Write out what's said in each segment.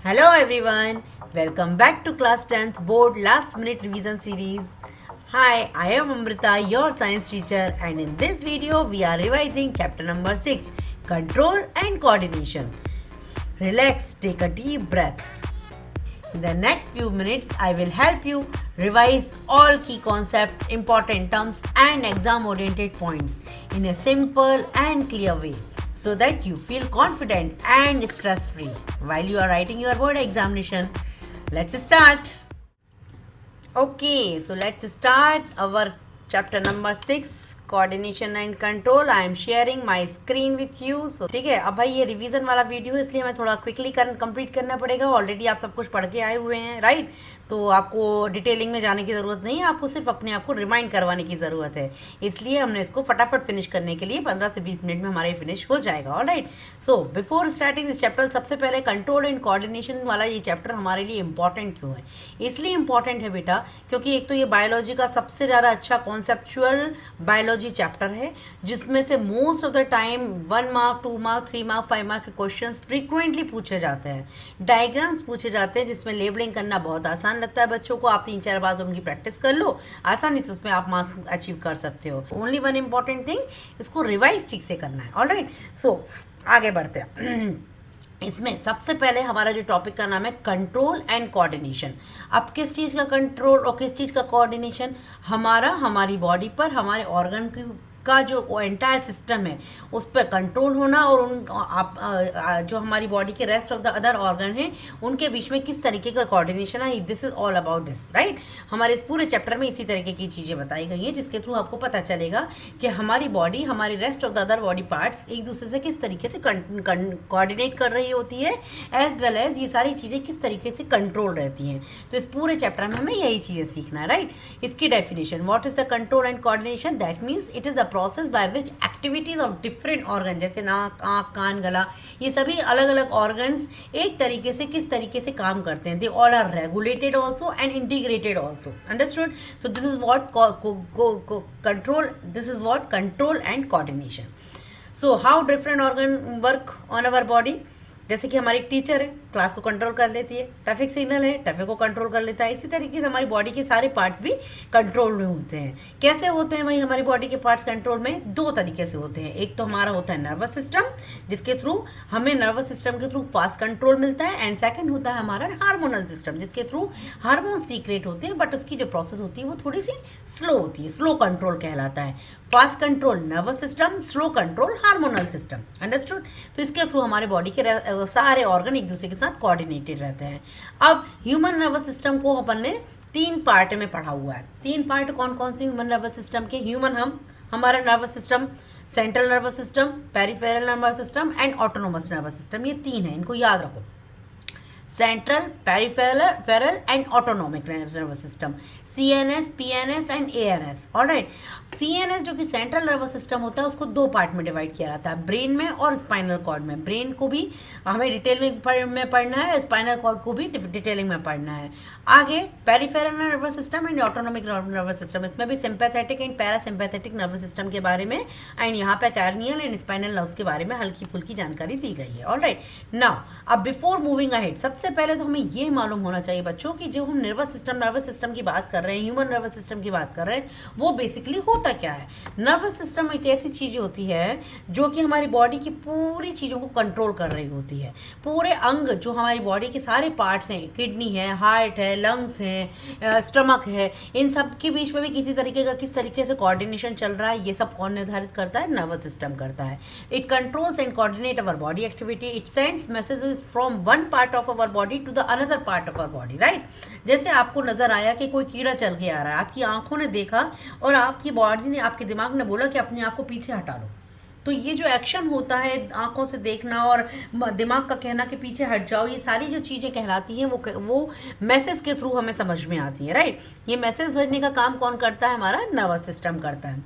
Hello everyone, welcome back to class 10th board last minute revision series. Hi, I am Amrita, your science teacher, and in this video we are revising chapter number 6, Control and Coordination. Relax, take a deep breath. In the next few minutes, I will help you revise all key concepts, important terms and exam oriented points in a simple and clear way, so that you feel confident and stress free while you are writing your board examination. Let's start. Okay, so let's start our chapter number 6, coordination and control. I am sharing my screen with you. So ठीक है, अब भाई ये revision वाला video है, इसलिए हमें थोड़ा क्विकली कंप्लीट करना पड़ेगा. ऑलरेडी आप सब कुछ पढ़ के आए हुए हैं, राइट? तो आपको डिटेलिंग में जाने की ज़रूरत नहीं है, आपको सिर्फ अपने आप को रिमाइंड करवाने की ज़रूरत है. इसलिए हमने इसको फटाफट फिनिश करने के लिए 15 से 20 मिनट में हमारे फिनिश हो जाएगा. Alright. So before starting this chapter, सबसे पहले कंट्रोल एंड कोऑर्डिनेशन वाला ये चैप्टर हमारे लिए इंपॉर्टेंट क्यों है? इसलिए इंपॉर्टेंट है बेटा, क्योंकि एक तो ये बायोलॉजी का सबसे ज़्यादा अच्छा कॉन्सेप्चुअल बायोलॉजी चैप्टर है, जिसमें से most of the time 1 mark, 2 mark, 3 mark, 5 mark के क्वेश्चंस फ्रीक्वेंटली पूछे जाते हैं. डायग्राम्स पूछे जाते हैं, जिसमें लेबलिंग करना बहुत आसान लगता है बच्चों को. आप 3-4 बार उनकी प्रैक्टिस कर लो, आसानी से उसमें आप मार्क्स अचीव कर सकते हो. ओनली वन इंपॉर्टेंट थिंग, इसको रिवाइज ठीक से करना है. ऑलराइट. सो आगे बढ़ते हैं. इसमें सबसे पहले हमारा जो टॉपिक का नाम है कंट्रोल एंड कोऑर्डिनेशन. अब किस चीज़ का कंट्रोल और किस चीज़ का कोऑर्डिनेशन? हमारी बॉडी पर हमारे ऑर्गन का जो एंटायर सिस्टम है उस पर कंट्रोल होना, और जो हमारी बॉडी के rest of the other organ हैं उनके बीच में किस तरीके का कोऑर्डिनेशन है. This is all about this, right? हमारे इस पूरे चैप्टर में इसी तरीके की चीज़ें बताई गई हैं, जिसके थ्रू आपको पता चलेगा कि हमारी बॉडी, हमारी rest of the other body parts एक दूसरे से किस तरीके से कोऑर्डिनेट कर रही होती है, एज वेल एज ये सारी चीज़ें किस तरीके से कंट्रोल रहती हैं. तो इस पूरे चैप्टर में हमें यही चीज़ें सीखना है, राइट? इसकी definition, what is the control and coordination? That means it is process by which activities of different organ, जैसे नाक, आँख, कान, गला, ये सभी अलग अलग ऑर्गन्स एक तरीके से किस तरीके से काम करते हैं. They all are regulated also and integrated also. Understood? So this is what control, this is what control and coordination. So how different organ work on our body? जैसे कि हमारी एक टीचर है, क्लास को कंट्रोल कर लेती है. Traffic signal है, ट्रैफिक को कंट्रोल कर लेता है. इसी तरीके से हमारी बॉडी के सारे पार्ट्स भी कंट्रोल में होते हैं. कैसे होते हैं भाई हमारी बॉडी के पार्ट्स कंट्रोल में? 2 तरीके से होते हैं. एक तो हमारा होता है नर्वस सिस्टम, जिसके थ्रू हमें नर्वस सिस्टम के थ्रू फास्ट कंट्रोल मिलता है. एंड सेकेंड होता है हमारा हार्मोनल सिस्टम, जिसके थ्रू हार्मोन सीक्रेट होते हैं, बट उसकी जो प्रोसेस होती है वो थोड़ी सी स्लो होती है. स्लो कंट्रोल कहलाता है. Fast control nervous system, slow control hormonal system. Understood? तो इसके थ्रू हमारे बॉडी के सारे ऑर्गन एक दूसरे के साथ कोऑर्डिनेटेड रहते हैं. अब ह्यूमन नर्वस सिस्टम को अपन ने 3 पार्ट में पढ़ा हुआ है. 3 पार्ट कौन कौन से ह्यूमन नर्वस सिस्टम के? हमारा nervous system, central nervous system, peripheral nervous system and autonomous nervous system. ये 3 है, इनको याद रखो. Central, peripheral and autonomic nervous system, CNS, PNS and ANS. Alright. CNS जो कि सेंट्रल नर्वस सिस्टम होता है, उसको 2 पार्ट में डिवाइड किया जाता है, ब्रेन में और स्पाइनल कॉर्ड में. ब्रेन को भी हमें डिटेल में पढ़ना है, स्पाइनल कॉर्ड को भी डिटेलिंग में पढ़ना है. आगे peripheral nervous system and autonomic nervous system, इसमें भी sympathetic and parasympathetic nervous system के बारे में एंड यहाँ पे कार्नियल एंड स्पाइनल नर्व्स के बारे में हल्की फुल्की जानकारी दी गई है. ऑलराइट. नाउ अब बिफोर मूविंग अहेड, सबसे पहले तो हमें ये मालूम होना चाहिए बच्चों कि जो हम नर्वस सिस्टम की बात कर रहे हैं, ह्यूमन नर्वस सिस्टम की बात कर रहे हैं, वो बेसिकली होता क्या है? नर्वस सिस्टम एक ऐसी चीज होती है जो कि हमारी बॉडी की पूरी चीजों को कंट्रोल कर रही होती है. पूरे अंग जो हमारी बॉडी के सारे पार्ट्स हैं, किडनी है, हार्ट है, लंग्स है, स्टमक है, इन सब के बीच में भी किसी तरीके का किस तरीके से कोऑर्डिनेशन चल रहा है, ये सब कौन निर्धारित करता है? नर्वस सिस्टम करता है. It controls and coordinate our body activity. It sends messages from one part of our body to the another part of our body, right? जैसे आपको नजर आया कि कोई कीड़ा चल के आ रहा है, आपकी आंखों ने देखा और आपकी बॉडी ने, आपके दिमाग ने बोला कि अपने आप को पीछे हटा लो. तो ये जो एक्शन होता है, आंखों से देखना और दिमाग का कहना कि पीछे हट जाओ, ये सारी जो चीजें कहलाती हैं वो मैसेज के थ्रू हमें समझ में आती है, राइट? ये मैसेज भेजने का काम कौन करता है? हमारा नर्वस सिस्टम करता है.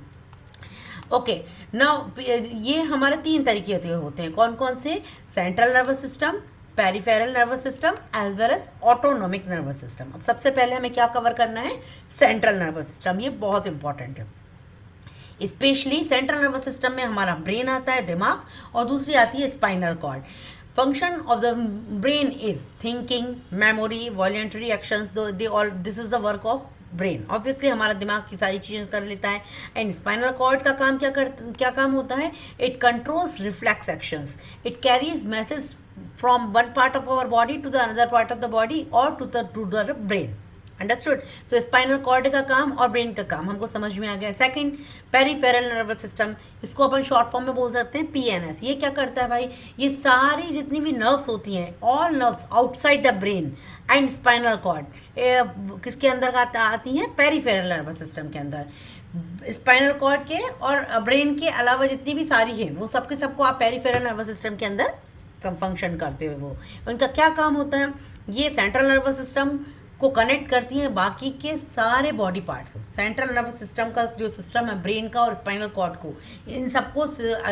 ओके. नाउ ये हमारे 3 तरीके होते हैं. कौन कौन से? Central nervous system, peripheral nervous system as well as autonomic nervous system. अब सबसे पहले हमें क्या कवर करना है? Central nervous system. ये बहुत इंपॉर्टेंट है. स्पेशली सेंट्रल नर्वस सिस्टम में हमारा ब्रेन आता है, दिमाग, और दूसरी आती है spinal cord. Function of the brain is thinking, memory, voluntary actions. They all, this is the work of brain. Obviously हमारा दिमाग की सारी चीज़ें कर लेता है. एंड स्पाइनल कॉर्ड का काम क्या काम होता है? It controls reflex actions. It carries message from one part of our body to the another part of the body और टू द ब्रेन. अंडरस्टूड? तो स्पाइनल कॉर्ड का काम और ब्रेन का काम हमको समझ में आ गया. Second, peripheral nervous system. इसको अपन शॉर्ट फॉर्म में बोल सकते हैं पीएनएस. ये क्या करता है भाई? ये सारी जितनी भी नर्व्स होती हैं, all nerves outside the brain and spinal cord, किसके अंदर आती हैं? पेरिफेरल नर्वस सिस्टम के अंदर. स्पाइनल कॉर्ड के और ब्रेन के अलावा जितनी भी सारी है वो सबके सबको आप पेरिफेरल नर्वस सिस्टम के अंदर फंक्शन करते हुए वो उनका क्या काम होता है? ये सेंट्रल नर्वस सिस्टम को कनेक्ट करती हैं बाकी के सारे body parts. Central nervous system का जो सिस्टम है ब्रेन का और स्पाइनल कॉर्ड को, इन सबको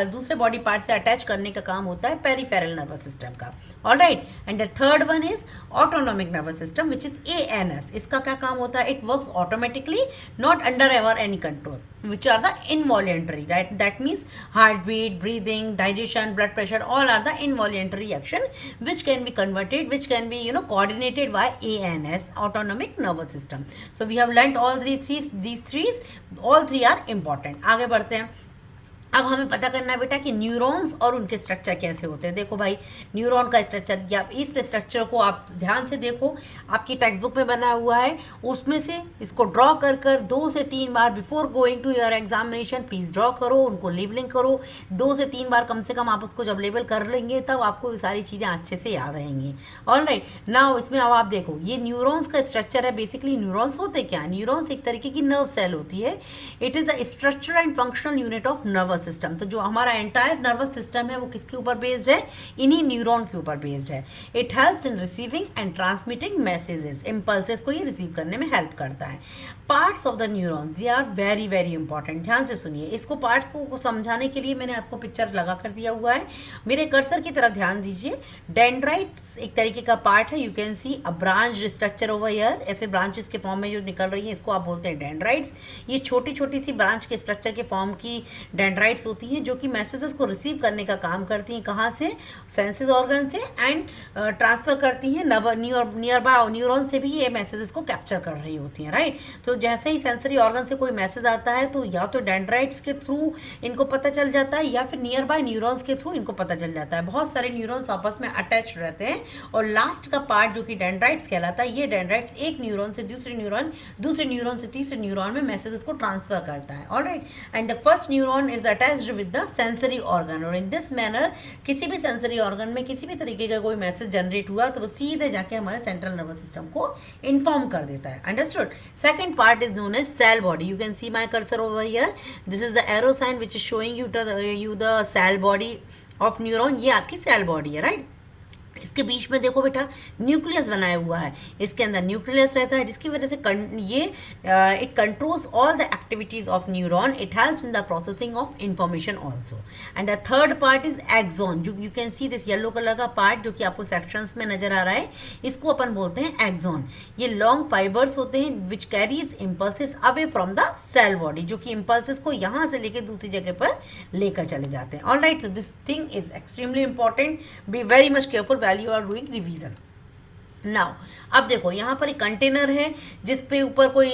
दूसरे बॉडी पार्ट से अटैच करने का काम होता है पेरिफेरल नर्वस सिस्टम का. Alright. And the third one is autonomic nervous system which is ANS. इसका क्या काम होता है? It works automatically, not under ever any control, which are the involuntary, right? That means heartbeat, breathing, digestion, blood pressure, all are the involuntary action which can be converted, which can be coordinated by ANS, autonomic nervous system. So we have learnt all these three, all three are important. आगे बढ़ते हैं. अब हमें पता करना है बेटा कि न्यूरॉन्स और उनके स्ट्रक्चर कैसे होते हैं. देखो भाई, न्यूरॉन का स्ट्रक्चर, या इस स्ट्रक्चर को आप ध्यान से देखो, आपकी टेक्स्ट बुक में बना हुआ है. उसमें से इसको ड्रॉ कर 2 से 3 बार before going to your examination please draw करो, उनको लेबलिंग करो. 2 से 3 बार कम से कम आप उसको जब लेबल कर लेंगे तब आपको ये सारी चीज़ें अच्छे से याद रहेंगी. ऑलराइट. नाउ इसमें अब आप देखो, ये न्यूरॉन्स का स्ट्रक्चर है. बेसिकली न्यूरॉन्स होते क्या? न्यूरॉन्स एक तरीके की नर्व सेल होती है. It is the structure and functional unit of nervous system. तो जो हमारा एंटायर नर्वस सिस्टम है वो किसके ऊपर बेस्ड है? इन्हीं न्यूरॉन के ऊपर बेस्ड है. It helps in receiving and transmitting messages. Impulses को ये रिसीव करने में हेल्प करता है. Parts of the neuron, they are very very important. ध्यान से सुनिए. इसको पार्ट्स को समझाने के लिए मैंने आपको पिक्चर लगा कर दिया हुआ है. मेरे कर्सर की तरफ ध्यान दीजिए. डेंड्राइट्स एक तरीके का पार्ट है. You can C a branch structure over here. ऐसे ब्रांचेस के फॉर्म में जो निकल रही है इसको आप बोलते हैं डेंड्राइट्स. ये छोटी छोटी सी ब्रांच के स्ट्रक्चर के फॉर्म की डेंड्राइट्स होती हैं जो कि मैसेजेस को रिसीव करने का काम करती हैं. कहाँ से? सेंसेस ऑर्गन से. एंड ट्रांसफर करती हैं नियर बाय न्यूरॉन से भी ये मैसेजेस को कैप्चर कर रही होती हैं. राइट. तो जैसे ही सेंसरी ऑर्गन से कोई मैसेज आता है तो या तो डेंड्राइट्स के थ्रू इनको पता चल जाता है या फिर नियर बाय न्यूरॉन्स के थ्रू इनको पता चल जाता है. बहुत सारे न्यूरॉन्स आपस में अटैच रहते हैं और लास्ट का पार्ट जो कि डेंड्राइट्स कहलाता है, ये डेंड्राइट्स एक न्यूरॉन से दूसरे न्यूरॉन से तीसरे न्यूरॉन में मैसेजेस को ट्रांसफर करता है. Alright. And the first neuron is attached with the sensory organ, और इन दिस मैनर किसी भी सेंसरी ऑर्गन में किसी भी तरीके का कोई मैसेज जनरेट हुआ तो वो सीधे जाके हमारे सेंट्रल नर्वस सिस्टम को इन्फॉर्म कर देता है. Understood. Second part is known as cell body. You can see my cursor over here. This is the arrow sign which is showing you the cell body of neuron. ये आपकी cell body है. Right. इसके बीच में देखो बेटा nucleus बनाया हुआ है. इसके अंदर न्यूक्लियस रहता है जिसकी वजह से ये it controls all the activities of neuron. It helps in the processing of information also. And the third part is axon. You can see this yellow colour का पार्ट जो कि आपको सेक्शंस में नजर आ रहा है, इसको अपन बोलते हैं एक्सॉन. ये लॉन्ग फाइबर्स होते हैं which carries impulses away from the cell body, जो कि इम्पल्सेस को यहाँ से लेकर दूसरी जगह पर लेकर चले जाते हैं. Alright. So this thing is extremely important. Be very much careful while you are doing revision. Now अब देखो यहाँ पर एक कंटेनर है जिसपे ऊपर कोई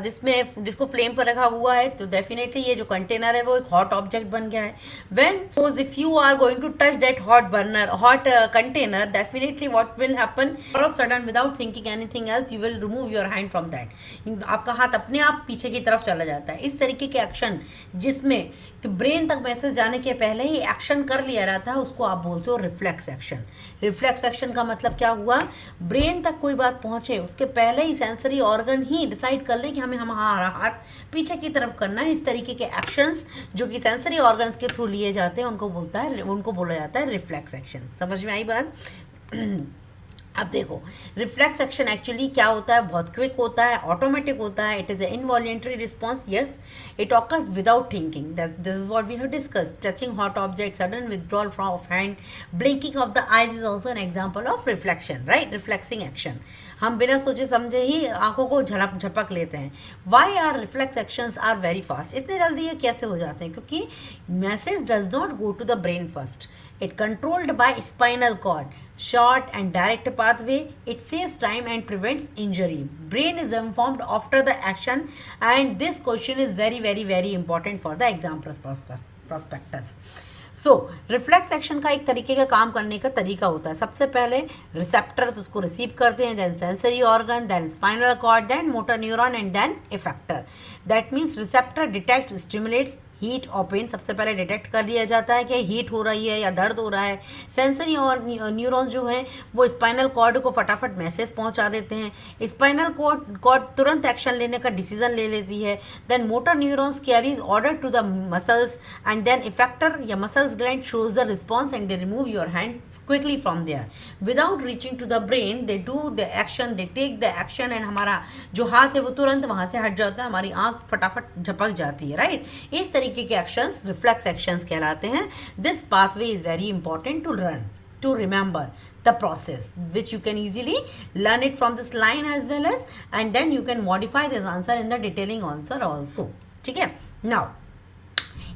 जिसको फ्लेम पर रखा हुआ है. तो डेफिनेटली ये जो कंटेनर है वो एक हॉट ऑब्जेक्ट बन गया है. When if you are going to touch that hot container, definitely what will happen, all of sudden without thinking anything else you will remove your hand from that. आपका हाथ अपने आप पीछे की तरफ चला जाता है. इस तरीके के एक्शन जिसमें ब्रेन तक मैसेज जाने के पहले ही एक्शन कर लिया रहता है उसको आप बोलते हो रिफ्लेक्स एक्शन. रिफ्लेक्स एक्शन का मतलब क्या हुआ? ब्रेन तक कोई बात पहुंचे उसके पहले ही सेंसरी ऑर्गन ही डिसाइड कर ले कि हमें हमारा हाथ पीछे की तरफ करना है. इस तरीके के एक्शंस जो कि सेंसरी ऑर्गन्स के थ्रू लिए जाते हैं उनको बोला जाता है रिफ्लेक्स एक्शन. समझ में आई बात? अब देखो, रिफ्लेक्स एक्शन एक्चुअली क्या होता है, बहुत क्विक होता है, ऑटोमेटिक होता है, it is a involuntary response, yes, it occurs without thinking, this is what we have discuss, touching hot object, sudden withdrawal from of hand, blinking of the eyes is also an example of reflection, right, reflexing action. हम बिना सोचे समझे ही आंखों को झपक लेते हैं। Why are reflex actions are very fast, इतने जल्दी ये कैसे हो जाते हैं, क्योंकि message does not go to the brain first, it controlled by spinal cord, short and direct pathway, it saves time and prevents injury, brain is informed after the action, and this question is very important for the exam prospectus. So reflex action का एक तरीके का काम करने का तरीका होता है, सबसे पहले रिसेप्टर्स उसको रिसीव करते हैं, then sensory organ, then spinal cord, then motor neuron and then effector. That means receptor detect, stimulates heat और पेन, सबसे पहले डिटेक्ट कर लिया जाता है कि हीट हो रही है या दर्द हो रहा है। सेंसरी और न्यूरॉन्स जो हैं वो स्पाइनल कॉर्ड को फटाफट मैसेज पहुंचा देते हैं, स्पाइनल कॉर्ड तुरंत एक्शन लेने का डिसीजन ले लेती है। Then motor neurons carries order to the muscles and then effector या muscles gland shows the response and they remove your hand quickly from there without reaching to the brain, they do the action, they take the action and हमारा जो हाथ है वो तुरंत वहां से हट जाता है, हमारी आंख फटाफट झपक जाती है, राइट। इस तरीके के एक्शंस रिफ्लेक्स एक्शंस कहलाते हैं। This pathway is very important to learn, to remember the process, which you can easily learn it from this line as well as, and then you can modify this answer in the detailing answer also, ठीक है। now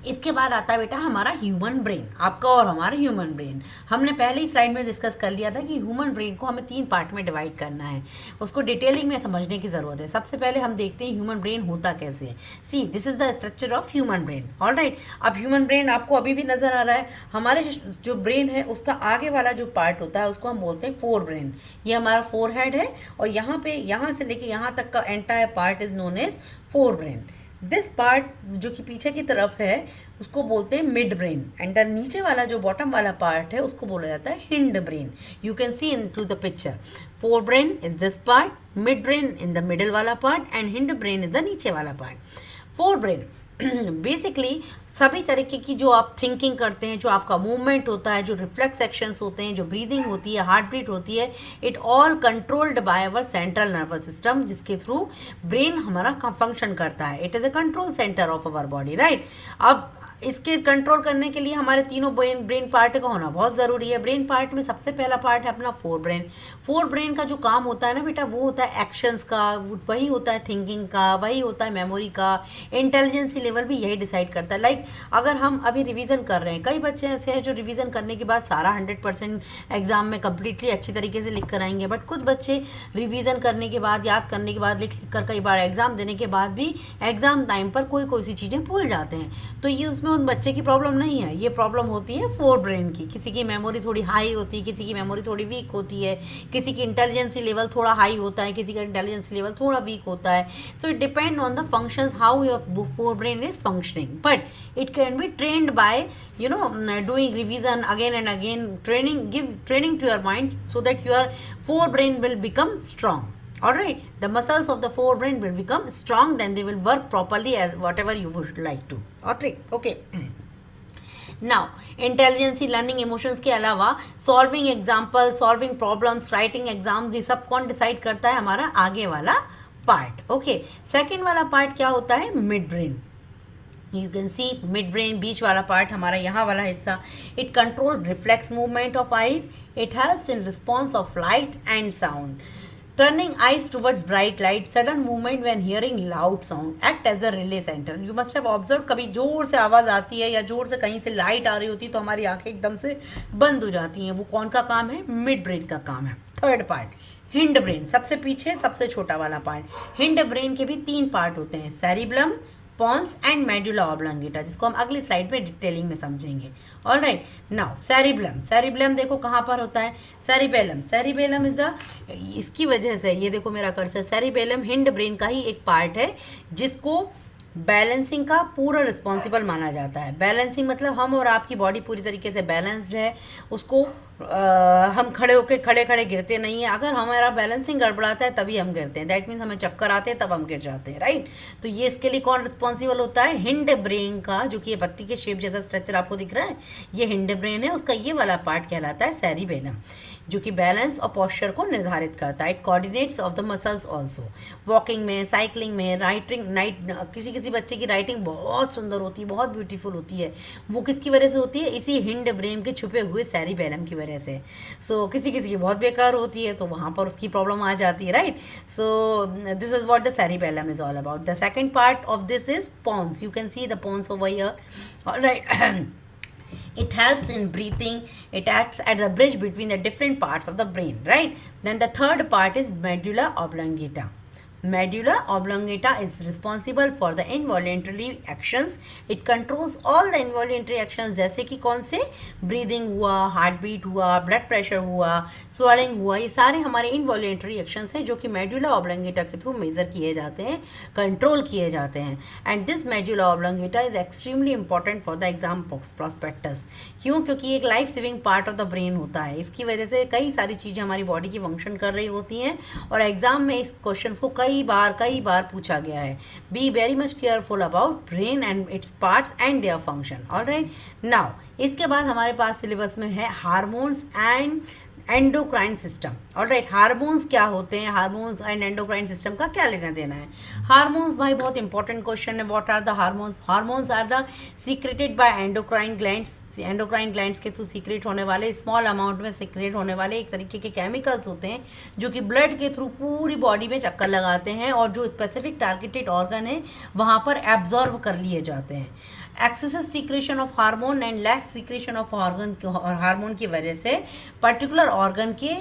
इसके बाद आता है बेटा हमारा human brain, आपका और हमारा ह्यूमन ब्रेन। हमने पहले ही स्लाइड में डिस्कस कर लिया था कि ह्यूमन ब्रेन को हमें 3 पार्ट में डिवाइड करना है, उसको डिटेलिंग में समझने की जरूरत है। सबसे पहले हम देखते हैं ह्यूमन ब्रेन होता कैसे है। See, this is the structure of human brain, alright. अब ह्यूमन ब्रेन आपको अभी भी नजर आ रहा है, हमारे जो ब्रेन है उसका आगे वाला जो पार्ट होता है उसको हम बोलते हैं फोर ब्रेन। ये हमारा फोर हेड है और यहाँ से लेके यहाँ तक का entire part is known as forebrain. This part जो कि पीछे की तरफ है उसको बोलते हैं मिड ब्रेन, एंड द नीचे वाला जो बॉटम वाला पार्ट है उसको बोला जाता है hindbrain. You can see into the picture, forebrain is this part, midbrain in the middle वाला part and hindbrain is the नीचे वाला पार्ट। फोर ब्रेन बेसिकली सभी तरीके की जो आप थिंकिंग करते हैं, जो आपका मूवमेंट होता है, जो रिफ्लेक्स एक्शंस होते हैं, जो ब्रीदिंग होती है, हार्ट बीट होती है, it all controlled by our central nervous system, जिसके थ्रू ब्रेन हमारा फंक्शन करता है। It is a control centre of our body, right. अब इसके कंट्रोल करने के लिए हमारे तीनों ब्रेन पार्ट का होना बहुत ज़रूरी है। ब्रेन पार्ट में सबसे पहला पार्ट है अपना फोर ब्रेन। फोर ब्रेन का जो काम होता है ना बेटा, वो होता है एक्शंस का, वही होता है थिंकिंग का, वही होता है मेमोरी का, इंटेलिजेंसी लेवल भी यही डिसाइड करता है। लाइक अगर हम अभी रिवीजन कर रहे हैं, कई बच्चे ऐसे हैं जो रिवीजन करने के बाद सारा 100% एग्जाम में कम्प्लीटली अच्छी तरीके से लिख कर आएंगे, बट कुछ बच्चे रिवीजन करने के बाद, याद करने के बाद, लिख कर कई बार एग्जाम देने के बाद भी एग्जाम टाइम पर कोई सी चीज़ें भूल जाते हैं। तो ये उसमें उन बच्चे की प्रॉब्लम नहीं है, ये प्रॉब्लम होती है फोर ब्रेन की। किसी की मेमोरी थोड़ी हाई होती है, किसी की मेमोरी थोड़ी वीक होती है, किसी की इंटेलिजेंसी लेवल थोड़ा हाई होता है, किसी का इंटेलिजेंसी लेवल थोड़ा वीक होता है। So it depend on the functions how your forebrain is functioning, but it can be trained by doing revision again and again, give training to your mind so that your four brain will become strong. Alright, the muscles of the forebrain will become strong, then they will work properly as whatever you would like to. Alright, okay. Now, intelligency, learning, emotions के अलावा solving example, solving problems, writing exams, ये सब कौन decide करता है? हमारा आगे वाला पार्ट। ओके, सेकेंड वाला पार्ट क्या होता है? Midbrain. You can see midbrain, बीच वाला पार्ट हमारा यहाँ वाला हिस्सा। It control reflex movement of eyes, it helps in response of light and sound, turning eyes towards bright light, sudden movement when hearing loud sound, act as a relay center. You must have observed, कभी जोर से आवाज़ आती है या जोर से कहीं से लाइट आ रही होती है तो हमारी आंखें एकदम से बंद हो जाती हैं, वो कौन का काम है? मिड ब्रेन का काम है। थर्ड पार्ट हिंड ब्रेन, सबसे पीछे सबसे छोटा वाला पार्ट। हिंड ब्रेन के भी 3 पार्ट होते हैं, cerebellum, pons and medulla oblongata, जिसको हम अगली स्लाइड में डिटेलिंग में समझेंगे। Alright, now cerebellum. सेरिब्लम देखो कहाँ पर होता है? सेरिबेलम। सेरिबेलम इज अ, इसकी वजह से ये देखो मेरा कर्सर, सेरिबेलम हिंड ब्रेन का ही एक पार्ट है जिसको बैलेंसिंग का पूरा रिस्पॉन्सिबल माना जाता है। बैलेंसिंग मतलब हम और आपकी बॉडी पूरी तरीके से बैलेंस्ड है, उसको हम खड़े होकर खड़े खड़े गिरते नहीं है। अगर हमारा बैलेंसिंग गड़बड़ाता है तभी हम गिरते हैं, दैट मीन्स हमें चक्कर आते हैं तब हम गिर जाते हैं, राइट। तो ये इसके लिए कौन रिस्पॉन्सिबल होता है? हिंड ब्रेन का, जो कि ये पत्ती के शेप जैसा स्ट्रक्चर आपको दिख रहा है, ये हिंड ब्रेन है, उसका ये वाला पार्ट कहलाता है सेरिबेलम, जो कि बैलेंस और पोस्चर को निर्धारित करता है। It coordinates of the muscles also. Walking में, साइकिलिंग में, किसी किसी बच्चे की राइटिंग बहुत सुंदर होती है, बहुत ब्यूटीफुल होती है, वो किसकी वजह से होती है? इसी हिंड ब्रेन के छुपे हुए सेरिबेलम की वजह से। सो किसी किसी की बहुत बेकार होती है, तो वहाँ पर उसकी प्रॉब्लम आ जाती है, right. So this is what the cerebellum is all about. The second part of this is pons. You can see the pons over here. All right. It helps in breathing. It acts at the bridge between the different parts of the brain, right? Then the third part is medulla oblongata. Medulla oblongata is responsible for the involuntary actions. It controls all the involuntary actions, जैसे कि कौन से? Breathing हुआ, heart beat हुआ, blood pressure हुआ, swelling हुआ, ये सारे हमारे इनवॉलेंट्री एक्शंस हैं जो कि मेडुला ऑब्लोंगेटा के थ्रू मेजर किए जाते हैं, कंट्रोल किए जाते हैं। And this medulla oblongata is extremely important for the exam prospectus. क्यों? क्योंकि ये एक life saving part of the brain होता है। इसकी वजह से कई सारी चीज़ें हमारी बॉडी की फंक्शन कर रही होती हैं, और एग्जाम में इस क्वेश्चन को कई बार पूछा गया है। Be very much careful about brain and its parts and their function. Alright, now इसके बाद हमारे पास सिलेबस में है hormones and endocrine system. Alright, hormones क्या होते हैं, हार्मोन्स एंड एंडोक्राइन सिस्टम का क्या लेना देना है? हार्मोन्स भाई बहुत इंपॉर्टेंट क्वेश्चन है। What are the hormones? Hormones are the secreted by endocrine glands. Endocrine glands के थ्रू सीक्रेट होने वाले, स्मॉल अमाउंट में सीक्रेट होने वाले एक तरीके के केमिकल्स होते हैं जो कि ब्लड के थ्रू पूरी बॉडी में चक्कर लगाते हैं, और जो स्पेसिफिक टारगेटेड ऑर्गन है वहाँ पर एब्जॉर्व कर लिए जाते हैं। Excessive secretion of hormone and less secretion of hormone की वजह से पर्टिकुलर ऑर्गन के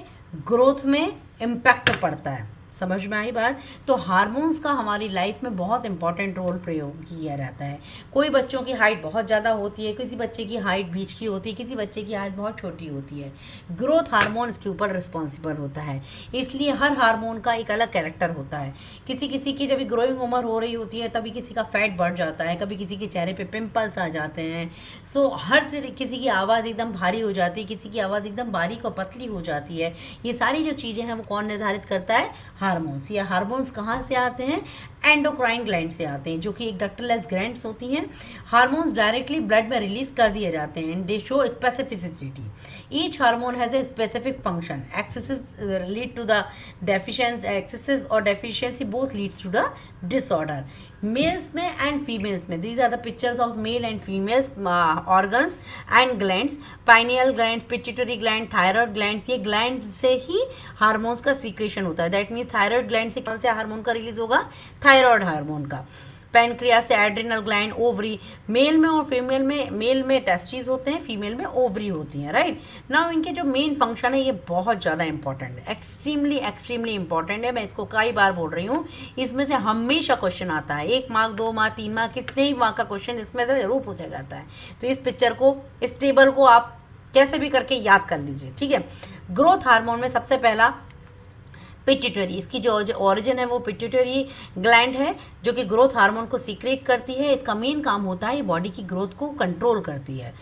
ग्रोथ में इम्पैक्ट पड़ता है। समझ में आई बात? तो हार्मोन्स का हमारी लाइफ में बहुत इंपॉर्टेंट रोल प्रयोग किया जाता है। कोई बच्चों की हाइट बहुत ज़्यादा होती है, किसी बच्चे की हाइट बीच की होती है, किसी बच्चे की हाइट बहुत छोटी होती है। ग्रोथ हार्मोन इसके ऊपर रिस्पॉन्सिबल होता है, इसलिए हर हार्मोन का एक अलग कैरेक्टर होता है। किसी किसी की जब ग्रोइंग उम्र हो रही होती है तभी किसी का फैट बढ़ जाता है, कभी किसी के चेहरे पे पिंपल्स आ जाते हैं। सो हर किसी की आवाज़ एकदम भारी हो जाती है, किसी की आवाज़ एकदम बारीक और पतली हो जाती है। ये सारी जो चीज़ें हैं वो कौन निर्धारित करता है? हार्मोन्स। ये हार्मोन्स कहाँ से आते हैं? एंडोक्राइन ग्लैंड से आते हैं, जो कि एक डक्टरलेस ग्लैंड्स होती हैं। हार्मोन्स डायरेक्टली ब्लड में रिलीज कर दिए जाते हैं। They show specificity. Each hormone has a specific function. Excesses lead to the deficiency, excesses और deficiency both leads to the disorder. Males में एंड फीमेल्स में, these are the pictures of male and females organs and glands. Pineal glands, pituitary gland, thyroid glands, ये gland से ही hormones का secretion होता है। That means thyroid gland से कौन से हार्मोन का रिलीज होगा? थायराइड हार्मोन का। पैनक्रियास से एड्रिनल ग्लैंड, ओवरी। मेल में और फीमेल में, मेल में टेस्टिस होते हैं, फीमेल में ओवरी होती हैं, राइट। नाउ इनके जो मेन फंक्शन है ये बहुत ज़्यादा इंपॉर्टेंट है, एक्सट्रीमली इंपॉर्टेंट है। मैं इसको कई बार बोल रही हूँ, इसमें से हमेशा क्वेश्चन आता है। 1 मार्क, 2 मार्क, 3 मार्क, कितने ही मार्क का क्वेश्चन इसमें से जरूर पूछा जाता है। तो इस पिक्चर को, इस टेबल को आप कैसे भी करके याद कर लीजिए, ठीक है। ग्रोथ हार्मोन में सबसे पहला पिट्यूटरी, इसकी जो ओरिजिन है वो पिट्यूटरी ग्लैंड है, जो कि ग्रोथ हार्मोन को सीक्रेट करती है। इसका मेन काम होता है ये बॉडी की ग्रोथ को कंट्रोल करती है।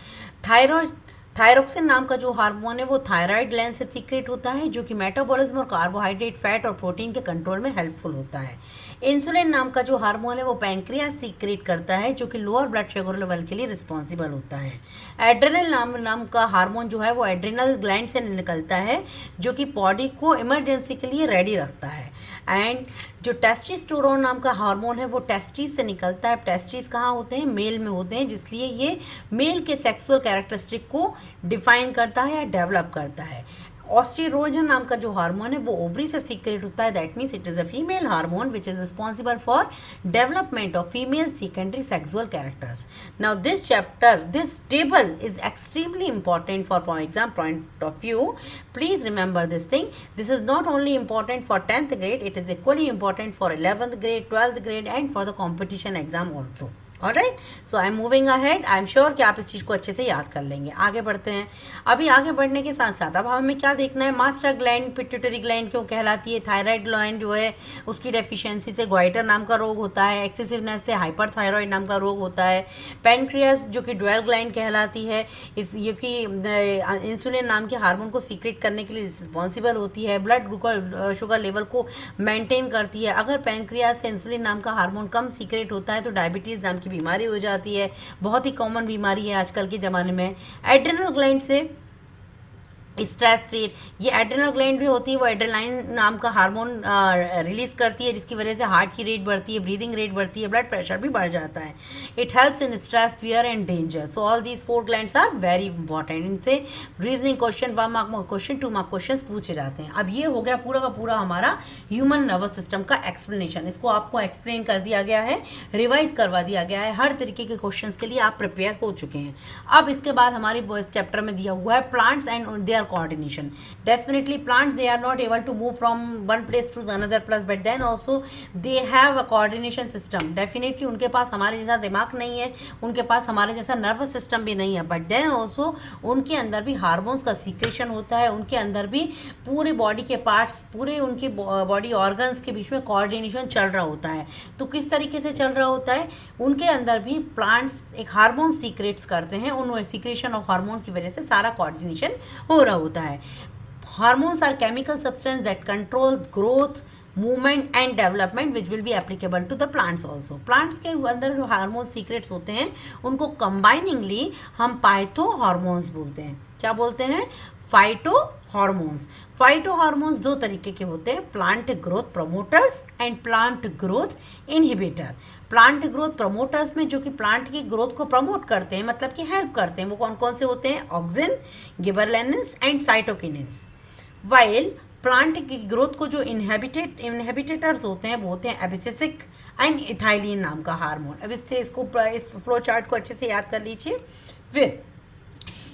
थायरोक्सिन नाम का जो हार्मोन है वो थायराइड ग्लैंड से सीक्रेट होता है, जो कि मेटाबॉलिज्म और कार्बोहाइड्रेट, फैट और प्रोटीन के कंट्रोल में हेल्पफुल होता है। इंसुलिन नाम का जो हार्मोन है वो पैंक्रियास सीक्रेट करता है, जो कि लोअर ब्लड शुगर लेवल के लिए रिस्पॉन्सिबल होता है। एड्रेनल नाम का हार्मोन जो है वो एड्रिनल ग्लैंड से निकलता है, जो कि बॉडी को इमरजेंसी के लिए रेडी रखता है। एंड जो टेस्टोस्टेरोन नाम का हार्मोन है वो टेस्टिस से निकलता है। टेस्टिस कहाँ होते हैं? मेल में होते हैं, जिसलिए ये मेल के सेक्सुअल कैरेक्टरिस्टिक को डिफाइन करता है या डेवलप करता है। ऑस्ट्रोजन नाम का जो हार्मोन है वो ओवरी से सीक्रेट होता है। That means it is a female hormone which is responsible for development of female secondary sexual characters. Now this table is extremely important for exam point of view. Please remember this thing. This is not only important for 10th grade, it is equally important for 11th grade, 12th grade and for the competition exam also. Alright, so I am moving ahead. I am sure कि आप इस चीज़ को अच्छे से याद कर लेंगे। आगे बढ़ते हैं। अभी आगे बढ़ने के साथ साथ अब हमें क्या देखना है, मास्टर ग्लैंड पिट्यूटरी ग्लैंड क्यों कहलाती है, थायराइड ग्लैंड जो है उसकी डेफिशिएंसी से ग्वाइटर नाम का रोग होता है, एक्सेसिवनेस से हाइपरथायरॉइड नाम का रोग होता है, पैनक्रियास जो कि ड्वेल ग्लैंड कहलाती है, इस ये कि इंसुलिन नाम के हार्मोन को सीक्रेट करने के लिए रिस्पॉन्सिबल होती है, ब्लड शुगर लेवल को मेंटेन करती है। अगर पैनक्रियास से इंसुलिन नाम का हार्मोन कम सीक्रेट होता है तो डायबिटीज़ नाम की बीमारी हो जाती है, बहुत ही कॉमन बीमारी है आजकल के ज़माने में। एड्रिनल ग्लैंड से स्ट्रेस फिर ये एड्रेनल ग्लैंड जो होती है वो एड्रेनालाइन नाम का हार्मोन रिलीज करती है, जिसकी वजह से हार्ट की रेट बढ़ती है, ब्रीदिंग रेट बढ़ती है, ब्लड प्रेशर भी बढ़ जाता है। It helps in stress, fear and danger. So all these 4 glands are very important. इनसे reasoning question, 1 mark question, 2 mark question पूछे जाते हैं। अब ये हो गया पूरा का पूरा हमारा ह्यूमन नर्वस सिस्टम का एक्सप्लेनेशन। इसको आपको एक्सप्लेन कर दिया गया है, रिवाइज करवा दिया गया है, हर तरीके के क्वेश्चन के लिए आप प्रिपेयर हो चुके हैं। अब इसके बाद हमारी इस चैप्टर में दिया हुआ है plants and their coordination. Definitely plants, they are not able to move from one place to another place, but then also they have a coordination system. Definitely उनके पास हमारे जैसा दिमाग नहीं है, उनके पास हमारे जैसा नर्वस सिस्टम भी नहीं है, बट देन ऑल्सो उनके अंदर भी हार्मोन्स का सीक्रेशन होता है, उनके अंदर भी पूरे बॉडी के पार्ट्स, पूरे उनके बॉडी ऑर्गन्स के बीच में कोऑर्डिनेशन चल रहा होता है। तो किस तरीके से चल रहा होता है, उनके अंदर भी प्लांट्स एक हार्मोन सीक्रेट्स करते हैं, उन सीक्रेशन ऑफ हार्मोन्स की वजह से सारा कोऑर्डिनेशन हो रहा होता है। Hormones are chemical substance that control growth, movement and development which will be applicable to the plants also. Plants के अंदर जो हार्मोन सीक्रेट्स होते हैं उनको कंबाइनिंगली हम पाइथो हार्मोन्स बोलते हैं। क्या बोलते हैं? Phyto hormones. फाइटो हार्मोन्स 2 तरीके के होते हैं, plant growth promoters and plant growth inhibitor. Plant growth promoters में जो कि प्लांट की ग्रोथ को प्रमोट करते हैं, मतलब कि हेल्प करते हैं, वो कौन कौन से होते हैं? Auxin, gibberellins and cytokinins. While plant की ग्रोथ को जो इनहेबिटेटर्स होते हैं वो होते हैं एबिसिसिक एंड इथाइलिन नाम का हार्मोन। अब इससे इस फ्लो चार्ट को अच्छे से याद कर लीजिए। फिर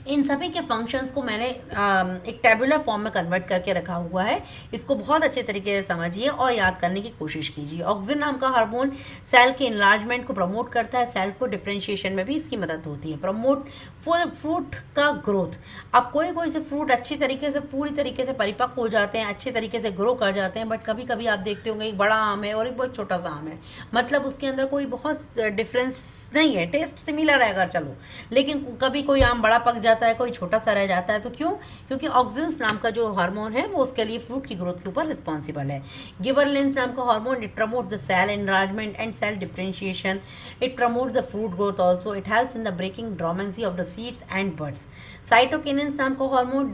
इन सभी के फंक्शंस को मैंने एक टेबुलर फॉर्म में कन्वर्ट करके रखा हुआ है। इसको बहुत अच्छे तरीके से समझिए और याद करने की कोशिश कीजिए। ऑक्सिन नाम का हार्मोन सेल के इनलार्जमेंट को प्रमोट करता है, सेल को डिफरेंशिएशन में भी इसकी मदद होती है। प्रमोट फुल फ्रूट का ग्रोथ। अब कोई से फ्रूट अच्छी तरीके से पूरी तरीके से परिपक्व हो जाते हैं, अच्छे तरीके से ग्रो कर जाते हैं, बट कभी कभी आप देखते होंगे एक बड़ा आम है और एक बहुत छोटा सा आम है, मतलब उसके अंदर कोई बहुत डिफरेंस नहीं है, टेस्ट सिमिलर है अगर चलो, लेकिन कभी कोई आम बड़ा पक जाता है, कोई छोटा सा रह जाता है। तो क्यों? क्योंकि ऑक्सिन्स नाम का जो हार्मोन है वो उसके लिए फ्रूट की ग्रोथ के ऊपर रिस्पॉन्सिबल है। गिबरलिन्स नाम का hormone, it promotes the cell enlargement and cell differentiation. It promotes the fruit growth also. It helps in the breaking dormancy of the seeds and buds. Cytokinins नाम का hormone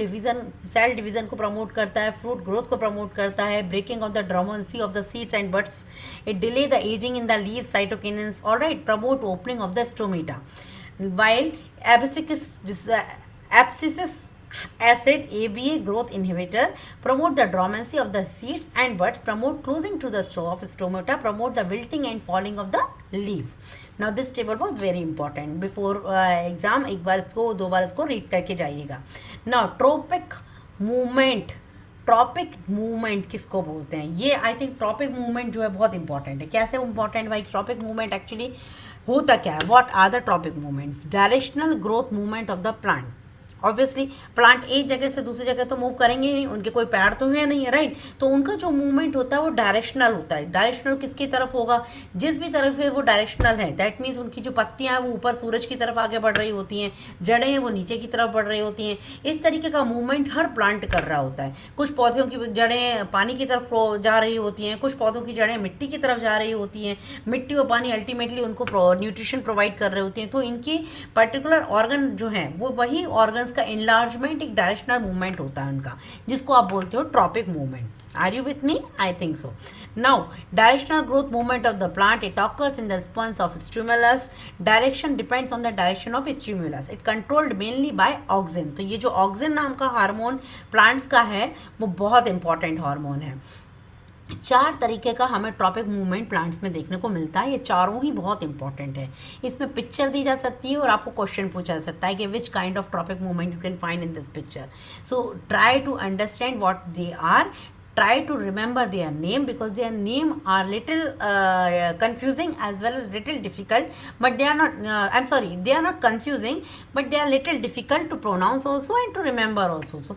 cell division को promote करता है, fruit growth को promote करता है, breaking of the dormancy of the seeds and buds. It delay the ageing in the leaves. Cytokinins alright promote opening of the stomata, while abscisic acid ABA growth inhibitor promote the dormancy of the seeds and buds, promote closing to the of stomata, promote the wilting and falling of the leaf. Now this table was very important before exam, एक बार इसको 2 बार इसको read करके जाइएगा। Now tropic movement, tropic movement किसको बोलते हैं? ये I think tropic movement जो है बहुत इंपॉर्टेंट है। कैसे इंपॉर्टेंट भाई? ट्रॉपिक मूवमेंट एक्चुअली होता क्या है? What are the tropic movements? Directional growth movement of the plant. Obviously plant एक जगह से दूसरी जगह तो मूव करेंगे नहीं, उनके कोई पैर तो है नहीं है, राइट? तो उनका जो मूवमेंट होता है वो डायरेक्शनल होता है। डायरेक्शनल किसकी तरफ होगा? जिस भी तरफ है वो डायरेक्शनल है। दैट मीन्स उनकी जो पत्तियां हैं वो ऊपर सूरज की तरफ आगे बढ़ रही होती हैं, जड़ें हैं वो नीचे की तरफ बढ़ रही होती हैं। इस तरीके का मूवमेंट हर प्लांट कर रहा होता है। कुछ पौधों की जड़ें पानी की तरफ जा रही होती हैं, कुछ पौधों की जड़ें मिट्टी की तरफ जा रही होती हैं, मिट्टी और पानी अल्टीमेटली उनको न्यूट्रिशन प्रोवाइड कर रहे होती हैं। तो इनकी पर्टिकुलर ऑर्गन जो है वो वही ऑर्गन्स का इनलार्जमेंट एक डायरेक्शनल मूवमेंट होता है उनका, जिसको आप बोलते हो tropic movement. Are you with me? I think so. Now, directional growth movement of the plant, it occurs in the response of stimulus. Direction depends on the direction of stimulus. It controlled mainly by auxin. तो ये जो auxin नाम का hormone plants का है वो बहुत important hormone है। 4 तरीके का हमें ट्रॉपिक मूवमेंट प्लांट्स में देखने को मिलता है। ये चारों ही बहुत इंपॉर्टेंट है। इसमें पिक्चर दी जा सकती है और आपको क्वेश्चन पूछा जा सकता है कि which kind of tropic movement you can find in this picture. So try to understand what they are. try to remember their name because their name are little confusing as well as little difficult, but they are not I'm sorry, they are not confusing, but they are little difficult to pronounce also and to remember also. So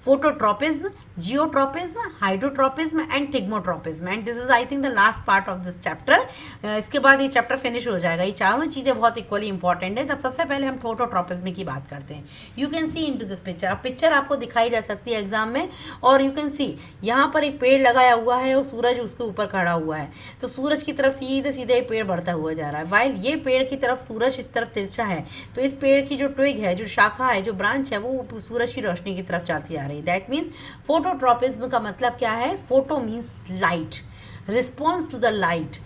phototropism, geotropism, hydrotropism and thigmotropism, and this is I think the last part of this chapter. इसके बाद ये chapter finish हो जाएगा. ये चारों चीज़ें बहुत equally important है. तब सबसे पहले हम फोटोट्रोपिज्म की बात करते हैं. You can C into this picture. अब पिक्चर आपको दिखाई जा सकती है एग्जाम में, और यू कैन सी यहाँ पर एक पेड़ लगाया हुआ है और सूरज उसके ऊपर खड़ा हुआ है. तो सूरज की तरफ सीधे सीधे पेड़ बढ़ता हुआ जा रहा है. वाइल ये पेड़ की तरफ सूरज इस तरफ तिरछा है, तो इस पेड़ की जो ट्विग है, जो शाखा है, जो ब्रांच है, वो सूरज की रोशनी की तरफ जाती आ रही है. दैट मीन्स फोटोट्रोपिज्म का मतलब क्या है? Photo means light, response to the light.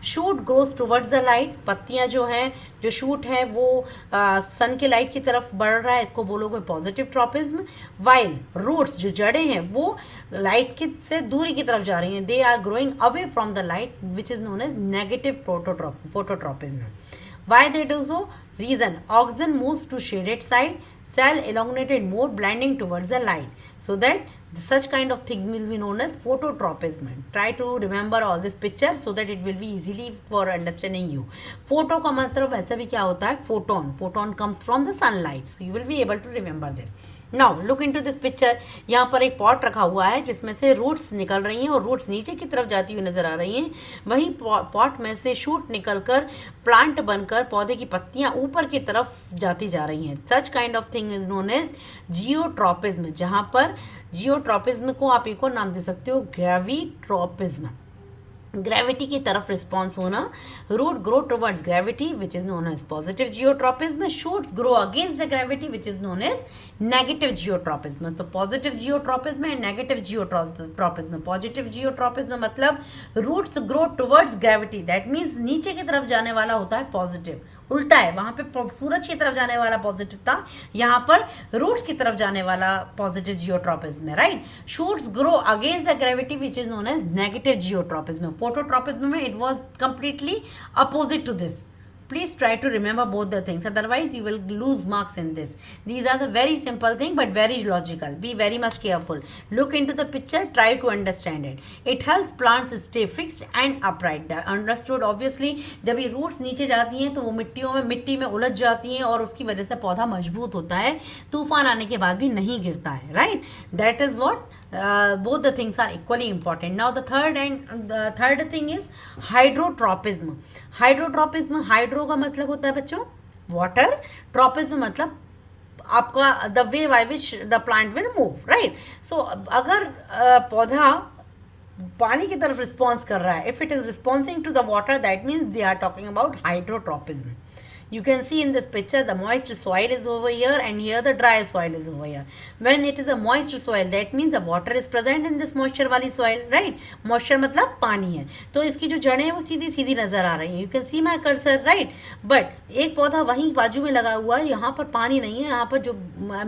Shoot grows towards the light. पत्तियां जो हैं, जो शूट है वो सन के लाइट की तरफ बढ़ रहा है, इसको बोलोगे पॉजिटिव ट्रोपिज्म. वाइल रूट्स, जो जड़ें हैं, वो लाइट की से दूरी की तरफ जा रही हैं. They are growing away from the light which is known as negative phototropism. Why they do so? Reason: oxygen moves to shaded side, cell elongated more, blending towards the light, so that such kind of thing will be known as phototropism. Try to remember all this picture so that it will be easily for understanding you. Photo का मतलब ऐसा भी क्या होता है? Photon. Photon comes from the sunlight, so you will be able to remember that. Now look into this picture. यहाँ पर एक पॉट रखा हुआ है जिसमें से रूट्स निकल रही हैं और रूट्स नीचे की तरफ जाती हुई नजर आ रही हैं. वहीं पॉट में से शूट निकलकर प्लांट बनकर पौधे की पत्तियाँ ऊपर की तरफ जाती जा रही हैं. Such kind of thing is known as geotropism, जहाँ पर जियोट्रोपिज्म को आप एक और नाम दे सकते हो, ग्रेविट्रोपिज्म. ग्रेविटी की तरफ रिस्पॉन्स होना. Root grow towards gravity which is known as positive geotropism. Shoots grow against the gravity which is known as negative geotropism. तो positive geotropism and negative geotropism. Positive geotropism मतलब roots grow towards gravity, that means नीचे की तरफ जाने वाला होता है positive. उल्टा है, वहां पे सूरज की तरफ जाने वाला पॉजिटिव था, यहाँ पर रूट्स की तरफ जाने वाला पॉजिटिव जियोट्रोपिज्म है. Right. Shoots grow against the gravity which is known as negative geotropism. Phototropism में it was completely opposite to this. Please try to remember both the things, otherwise you will lose marks in this. These are the very simple thing but very logical. Be very much careful. Look into the picture, try to understand it. It helps plants stay fixed and upright. Understood? Obviously जब ये roots नीचे जाती हैं तो वो मिट्टी में उलझ जाती हैं और उसकी वजह से पौधा मजबूत होता है, तूफान आने के बाद भी नहीं गिरता है. Right? That is what both the things are equally important. Now the third thing is hydrotropism. Hydrotropism, hydro का मतलब होता है बच्चों वाटर, ट्रोपिज्म मतलब आपका the way by which the plant will move. Right. So अगर पौधा पानी की तरफ रिस्पॉन्स कर रहा है, if it is responding to the water, that means they are talking about hydrotropism. You can see in this picture the moist soil is over here and here the dry soil is over here. When it is a moist soil, that means the water is present in this moisture वाली soil, right? Moisture मतलब पानी है, तो इसकी जो जड़ें हैं वो सीधी सीधी नजर आ रही हैं. You can see my cursor, right? But एक पौधा वहीं बाजू में लगा हुआ है, यहाँ पर पानी नहीं है, यहाँ पर जो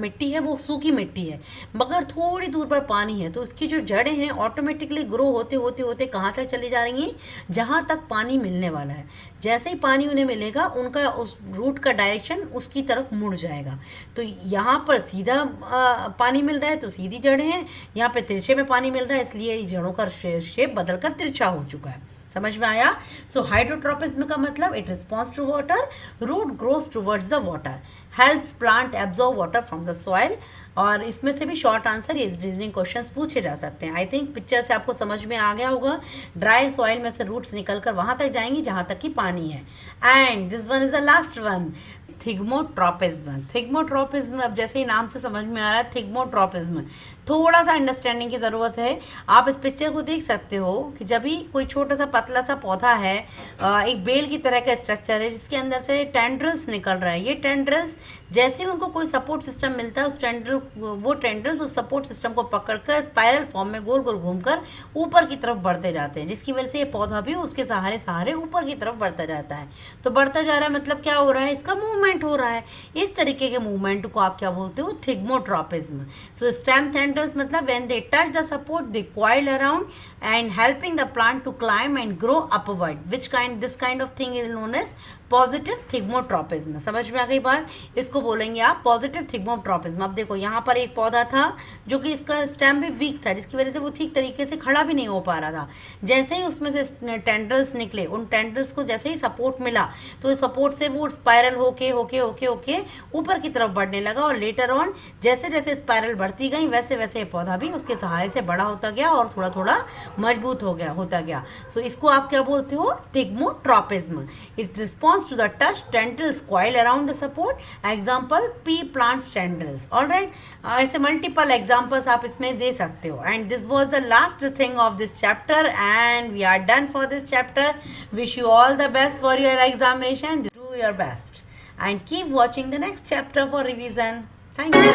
मिट्टी है वो सूखी मिट्टी है, मगर थोड़ी दूर पर पानी है. तो इसकी जो जड़ें हैं ऑटोमेटिकली ग्रो होते होते होते कहाँ तक चली जा रही हैं? जहाँ तक पानी मिलने वाला है. जैसे ही पानी उन्हें मिलेगा, उनका उस रूट का डायरेक्शन उसकी तरफ मुड़ जाएगा. तो यहाँ पर सीधा पानी मिल रहा है तो सीधी जड़ें हैं, यहाँ पे तिरछे में पानी मिल रहा है इसलिए जड़ों का शेप बदलकर तिरछा हो चुका है. समझ में आया? सो हाइड्रोट्रोपिज्म का मतलब it response to water, root grows towards the water, helps plant absorb water from the soil. और इसमें से भी शॉर्ट आंसर ये रीजनिंग क्वेश्चंस पूछे जा सकते हैं. आई थिंक पिक्चर से आपको समझ में आ गया होगा. ड्राई सॉइल में से रूट्स निकलकर वहां तक जाएंगी जहां तक कि पानी है. And this one is the last one, thigmotropism. Thigmotropism अब जैसे ही नाम से समझ में आ रहा है, थिग्मोट्रोपिज्म थोड़ा सा अंडरस्टैंडिंग की ज़रूरत है. आप इस पिक्चर को देख सकते हो कि जब भी कोई छोटा सा पतला सा पौधा है, एक बेल की तरह का स्ट्रक्चर है जिसके अंदर से टेंड्रल्स निकल रहा है. ये टेंड्रल्स जैसे ही उनको कोई सपोर्ट सिस्टम मिलता है, वो टेंड्रल्स उस सपोर्ट सिस्टम को पकड़कर स्पाइरल फॉर्म में गोल गोल घूमकर ऊपर की तरफ बढ़ते जाते हैं, जिसकी वजह से ये पौधा भी उसके सहारे सहारे ऊपर की तरफ बढ़ता जाता है. तो बढ़ता जा रहा है मतलब क्या हो रहा है? इसका मूवमेंट हो रहा है. इस तरीके के मूवमेंट को आप क्या बोलते हो? थिग्मोट्रोपिज्म. सो स्टेम टेंड्रल्स मतलब when they touch the support they coil around and helping the plant to climb and grow upward. This kind of thing is known as positive thigmotropism. समझ में आ गई बात? इसको बोलेंगे आप पॉजिटिव थिग्मोट्रोपिज्म। अब देखो यहाँ पर एक पौधा था जो कि इसका स्टेम भी वीक था, जिसकी वजह से वो ठीक तरीके से खड़ा भी नहीं हो पा रहा था। जैसे ही उसमें से टेंडल्स निकले, उन टेंडल्स को जैसे ही सपोर्ट मिला तो सपोर्ट से वो स्पाइरल होके होके होके होके ऊपर की तरफ बढ़ने लगा, और लेटर ऑन जैसे जैसे स्पाइरल बढ़ती गई वैसे वैसे पौधा भी उसके सहारे से बड़ा होता गया और थोड़ा थोड़ा मजबूत होता गया। सो इसको आप क्या बोलते हो? Thigmotropism. It response to the touch tendrils coil around the support. Example pea plants tendrils. Alright, ऐसे मल्टीपल एग्जाम्पल्स आप इसमें दे सकते हो। And this was the last thing of this chapter and we are done for this chapter. Wish you all the best for your examination. Do your best and keep watching the next chapter for revision. Thank you.